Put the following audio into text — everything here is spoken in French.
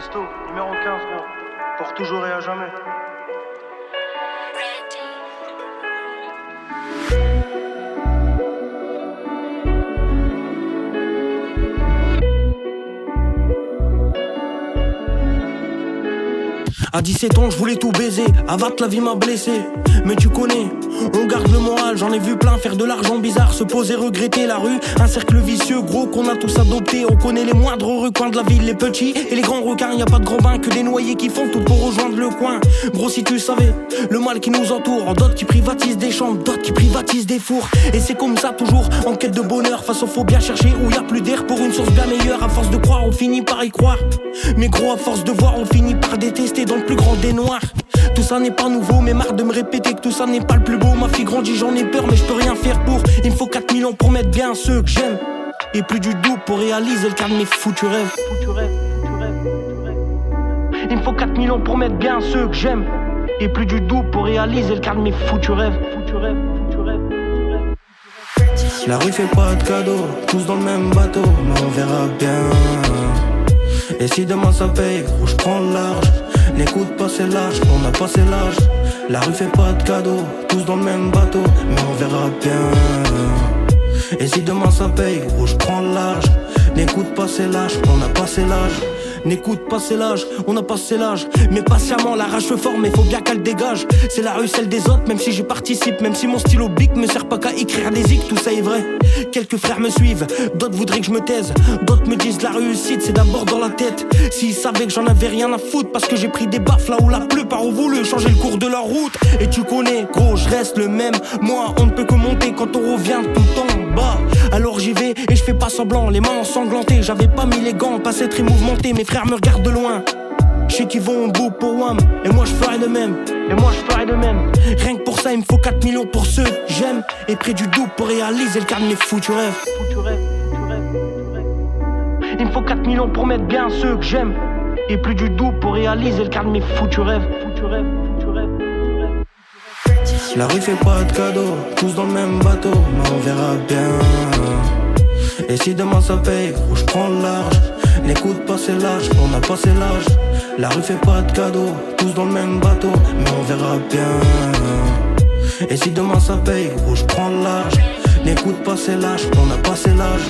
Presto, numéro 15, gros. Pour toujours et à jamais. À 17 ans je voulais tout baiser, Avat la vie m'a blessé. Mais tu connais, on garde le moral, j'en ai vu plein faire de l'argent bizarre, se poser, regretter la rue. Un cercle vicieux gros qu'on a tous adopté. On connaît les moindres recoins de la ville, les petits et les grands requins. Y'a pas de grands bains que des noyés qui font tout pour rejoindre le coin. Gros si tu savais, le mal qui nous entoure. D'autres qui privatisent des chambres, d'autres qui privatisent des fours. Et c'est comme ça toujours, en quête de bonheur. Face au faut bien chercher où y'a plus d'air pour une source bien meilleure. À force de croire on finit par y croire. Mais gros à force de voir on finit par détester dans le plus grand des noirs. Tout ça n'est pas nouveau, mais marre de me répéter que tout ça n'est pas le plus beau. Ma fille grandit, j'en ai peur, mais je peux rien faire pour. Il me faut 4000 ans pour mettre bien ceux que j'aime. Et plus du double pour réaliser le cadre de mes foutus rêves. Il me faut 4000 ans pour mettre bien ceux que j'aime. Et plus du double pour réaliser le cadre de mes foutus rêves. La rue fait pas de cadeaux, tous dans le même bateau, mais on verra bien. Et si demain ça paye, gros je prends le large. N'écoute pas c'est lâche, on a passé l'âge. La rue fait pas de cadeaux, tous dans le même bateau, mais on verra bien. Et si demain ça paye, gros je prends le large. N'écoute pas c'est lâche, on a passé l'âge. N'écoute pas c'est l'âge, on a passé l'âge. Mais patiemment la rage se forme, mais faut bien qu'elle dégage. C'est la rue celle des autres, même si j'y participe. Même si mon stylo bic me sert pas qu'à écrire des zik, tout ça est vrai. Quelques frères me suivent, d'autres voudraient que je me taise. D'autres me disent la réussite c'est d'abord dans la tête. S'ils savaient que j'en avais rien à foutre, parce que j'ai pris des baffes là où la plupart ont voulu changer le cours de leur route. Et tu connais, gros je reste le même. Moi on ne peut que monter quand on revient tout en bas. Alors j'y vais et je fais pas semblant, les mains ensanglantées. J'avais pas mis les gants, pas s'être mouvementé. Mes frères me regardent de loin, je sais qu'ils vont au bout pour WAM. Et moi je ferai de même, Rien que pour ça il me faut 4 millions pour ceux que j'aime. Et près du double pour réaliser le cadre de mes foutus rêves. Il me faut 4 millions pour mettre bien ceux que j'aime. Et plus du double pour réaliser le cadre de mes foutus rêves. La rue fait pas de cadeaux, tous dans le même bateau, mais on verra bien. Et si demain ça paye, gros je prends le large. N'écoute pas c'est lâche, on a passé l'âge. La rue fait pas de cadeaux, tous dans le même bateau, mais on verra bien. Et si demain ça paye, gros je prends le large. N'écoute pas c'est lâche, on a passé l'âge.